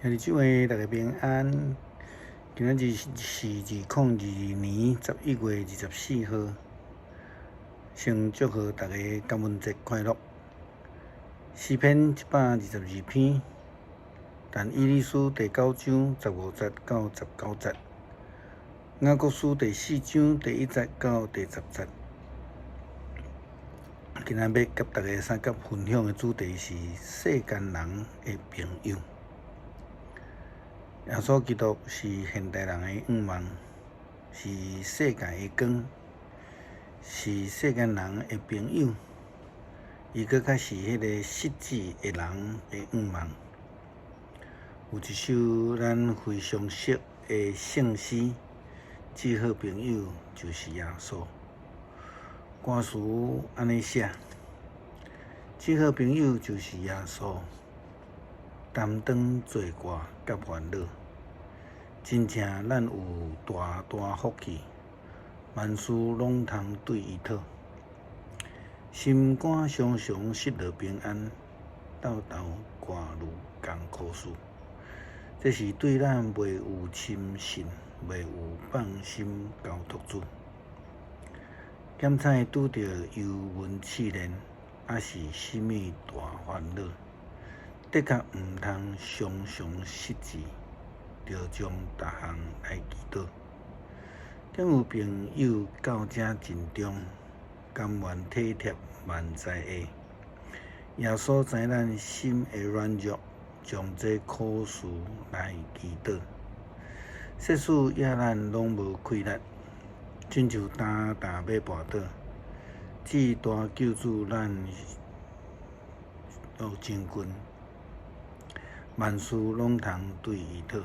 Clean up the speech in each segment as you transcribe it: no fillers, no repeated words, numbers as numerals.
兄弟姊妹，大家平安。今仔日是2022年11月24号，先祝贺大家感恩节快乐。诗篇122篇，但以理书第9章15节到19节，雅各书第4章第1节到第10节。今仔要甲大家三角分享的主题是世间人的朋友。耶稣基督是现代人的仰望，是世界的光，是世间人的朋友。伊搁较是迄个实际的人的仰望。有一首咱非常熟的圣诗，最好朋友就是耶稣。歌词安尼写：最好朋友就是耶稣。担当做歌甲烦恼，真正咱有大大福气，万事拢通对伊讨。心肝常常失落平安，斗斗汗如共苦事。这是对咱袂有亲信，袂有放心交托主。检彩拄着忧闷试炼，还是甚物大烦恼？的确毋通常常失志，着将逐项来祈祷。敢有朋友到这真重，甘愿体贴万载的。耶稣知咱心的软弱，将这苦事来祈祷。世事也咱拢无气力，亲像担要跋倒，只大救主咱真近。万事拢通对伊讨。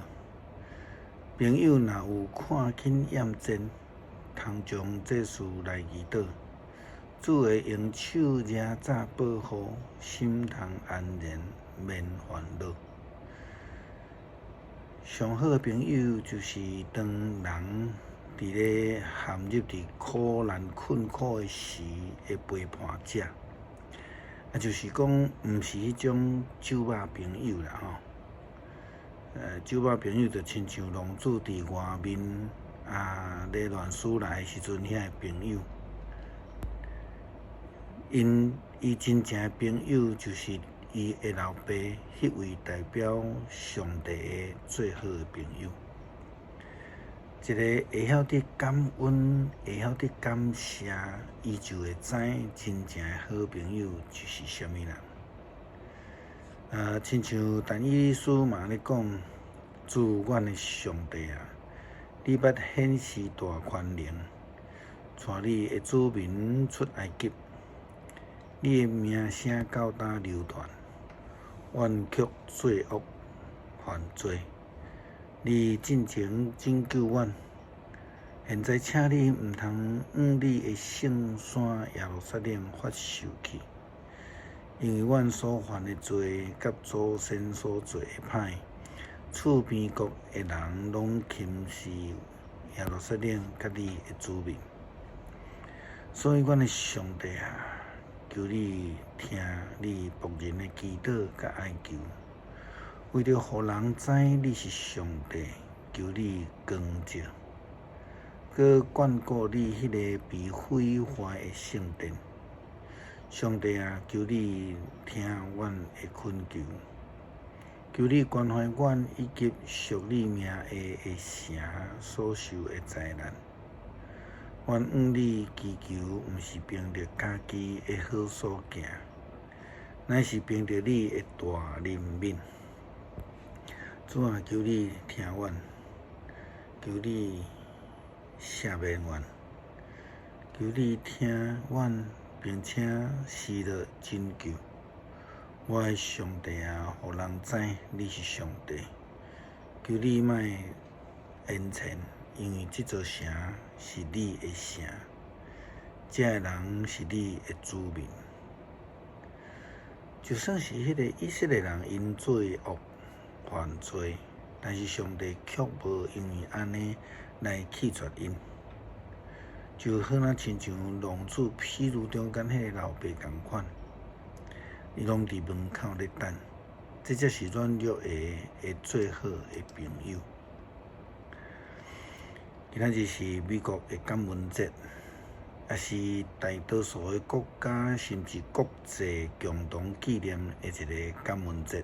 朋友若有看紧验证，通将这事来祈祷。主会用手热早保护，心通安然免烦恼。上好的朋友就是当人伫咧陷入伫苦难困苦的时的陪伴者。就是讲，毋是迄种酒肉朋友啦吼。酒肉朋友就亲像浪子伫外面咧乱输来时阵遐个朋友，伊真正的朋友就是伊的老爸，迄位代表上帝的最好的朋友。一个会晓得感恩，会晓得感谢，伊就会知真正的好朋友就是啥物人。亲像但以理书嘛咧讲，主阮的上帝啊，你捌显示大权能，带你的子民出埃及，你的名声到呾流传，冤屈罪恶犯罪。你进前拯救阮，现在请你毋通往你的圣山耶路撒冷发受气，因为阮所犯的罪，甲祖先所做的歹，厝边国的人拢轻视耶路撒冷甲你的子民。所以，阮的上帝啊，求你听你仆人的祈祷甲哀求。为着互人知你是上帝，求你光照，搁眷顾你迄个被毁坏的圣殿。上帝啊，求你听阮的恳求，求你关怀阮以及属你名的城所受的灾难。阮往你祈求，毋是凭着家己的好所行，乃是凭着你的大怜悯。主啊，求你听阮，求你赦免阮，求你听阮，并且施了拯救。我的上帝啊，互人知你是上帝。求你莫言前，因为这座城是你的城，这个人是你的子民。就算是迄个以色列人因罪恶犯罪，但是上帝却无因为安尼来弃绝因，就好亲像浪子披露中间迄个老爸共款，伊拢伫门口咧等，这才是软弱的最好的朋友。今仔日是美国的感恩节，也是大多数的国家甚至国际共同纪念的一个感恩节。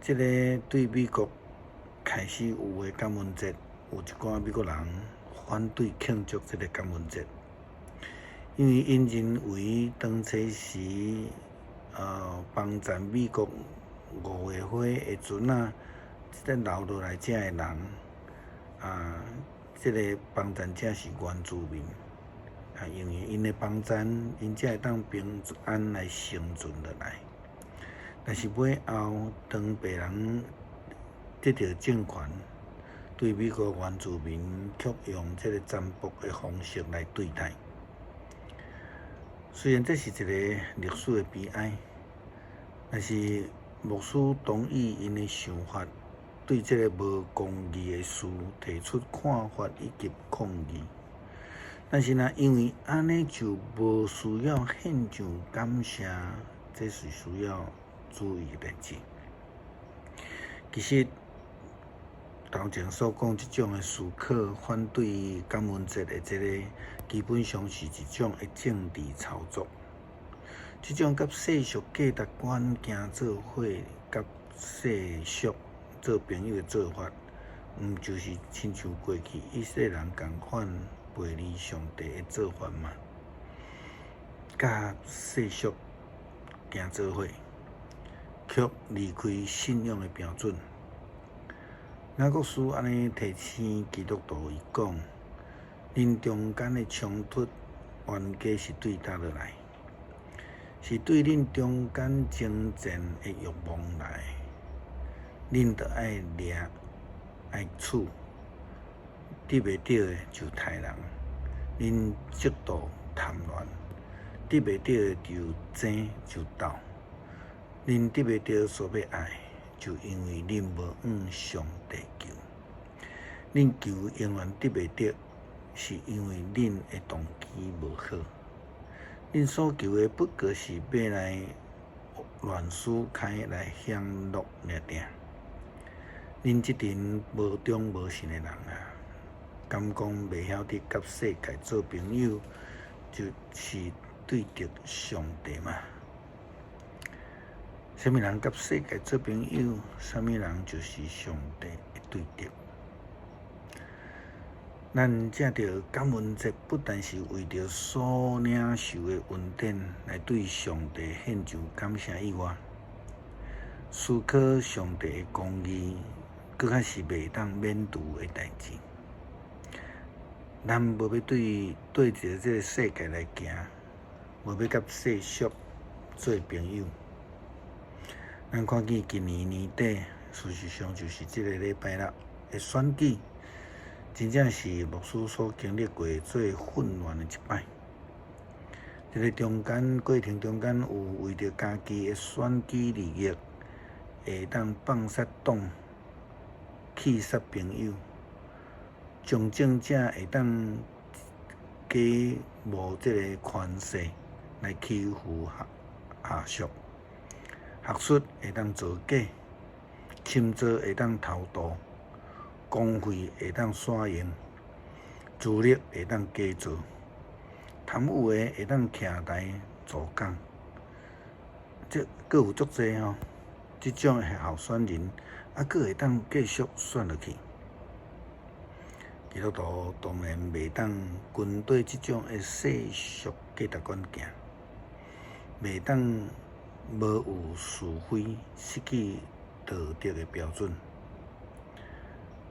这个对美国开始有的感恩节，有一寡美国人反对庆祝这个感恩节，因为因认为当初时帮助美国5月花的船啊，这个留落来遮的人这个帮助者是原住民因为因的帮助，因才会当平安来生存落来。但是尾后，当别人得到政权，对美国原住民却用这个占卜的方式来对待。虽然这是一个历史的悲哀，但是牧师同意因的想法，对这个无公义的事提出看法以及抗议。但是呢，因为安尼就无需要献上感谢，这是需要注意的代志。其实头前所讲这种的思考，反对感恩节的这个，基本上是一种的政治操作。这种甲世俗价值观行做伙，甲世俗做朋友的做法，就是亲像过去以色列人共款背离上帝的做法嘛？甲世俗行做伙，却离开信仰的标准。雅各书安尼提醒基督徒，伊讲：恁中间的冲突，原价是对倒落来，是对恁中间争战的欲望来。恁着爱掠爱处，得袂到的就杀人；恁嫉妒贪婪，得袂到的就争就斗。恁得袂到所要爱，就因为恁无向上帝求。恁求永远得袂到，是因为恁的动机无好。恁所求的不过是要来乱世开来享乐尔定。恁这群无忠无信的人敢讲袂晓得甲世界做朋友，就是对着上帝嘛？什么人甲世界做朋友，什么人就是上帝的对敌。咱借着感恩节，不但是为着所领受的恩典来对上帝献上感谢以外，思考上帝的公义，搁较是袂当免除的代志。咱无要对着这个世界来行，无要甲世俗做朋友。咱看见今年年底，事实上就是这个礼拜六的选举，真正是牧师所经历过最混乱的一摆。这个过程中间，有为着家己的选举利益，会当放杀党、气杀朋友，从政者会当假冒这个权势来欺负下属。学术会当造假，侵造会当偷渡，公费会当耍用，资历会当假造，贪污的会当徛台作讲，这佫有足侪这种的候选人，佫会当继续选落去。基督徒当然袂当跟对这种的世俗价值观行，袂当无有是非，失去道德的标准。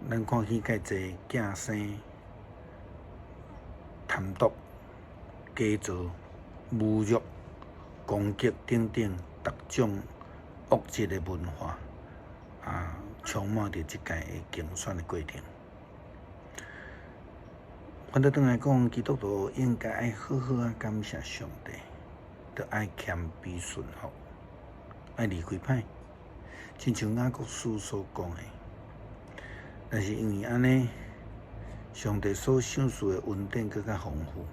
咱看见介侪假生、贪渎、假造、侮辱、攻击等等各种恶质的文化充满着即届的竞选的过程。反倒转来讲，基督徒应该爱好好感谢上帝，着爱谦卑顺服，爱离开歹，亲像雅各书所讲的。但是因为安尼，上帝所赏赐的恩典更较丰富，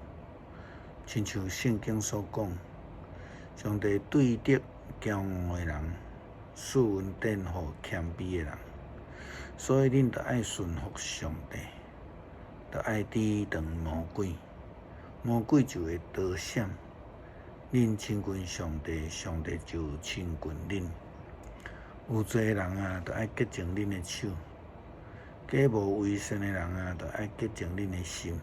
亲像圣经所讲，上帝对敌骄傲的人，赐恩典予谦卑的人。所以，恁着爱顺服上帝，着爱抵挡魔鬼，魔鬼就会逃闪。恁亲近上帝，上帝就亲近恁。有罪的人啊，着爱洁净恁的手；假无为善的人啊，着爱洁净恁的心。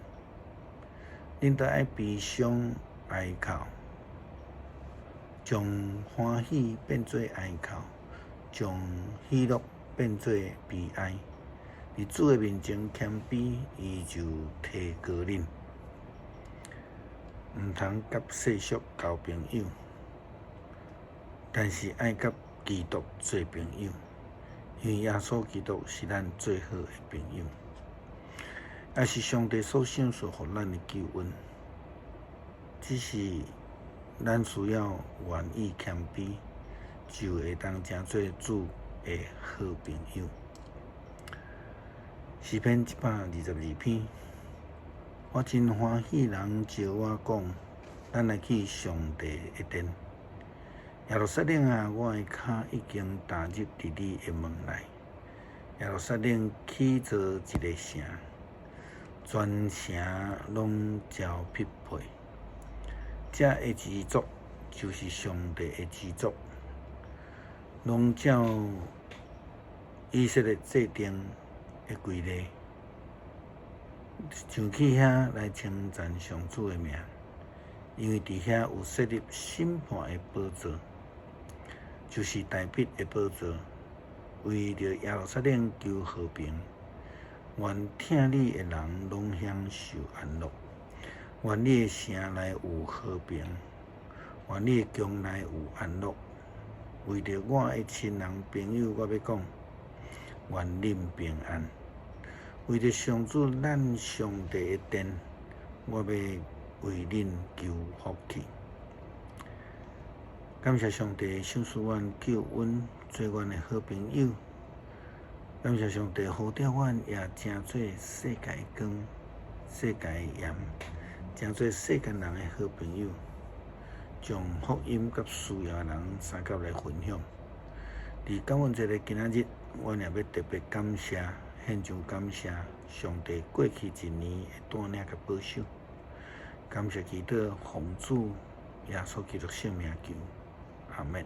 恁着爱悲伤哀哭，将欢喜变做哀哭，将喜乐变做悲哀。伫主的面前谦卑，伊就提高恁。毋通甲世俗交朋友，但是爱甲基督做朋友，因为耶稣基督是咱最好的朋友，也是上帝所赏赐予咱的救恩。只是咱需要愿意谦卑，就会当成做主的好朋友。诗篇122篇，我真欢喜人招我讲，咱来去上帝的殿。耶路撒冷啊，我的脚已经踏入伫你的门内。耶路撒冷起造一个城，全城拢交匹配。这的支族就是上帝的支族，拢照以色列制定的规例，上去遐来称赞上主的名，因为伫遐有设立审判的宝座，就是大笔的宝座，为着耶路撒冷求和平。愿听你的人拢享受安乐。愿你的城内有和平，愿你的宫内有安乐。为着我的亲人朋友，我要讲，愿恁平安。为着上主咱上帝的殿，我要为恁求福气。感谢上帝赏赐阮救恩，做阮的好朋友。感谢上帝呼召阮，也成做世界的光、世界的盐。成做世间人的好朋友，将福音甲需要的人三甲来分享。伫感恩节的今仔日，我也要特别感谢、献上感谢上帝过去一年的带领甲保守。感谢基督奉主耶稣基督圣名求，阿门。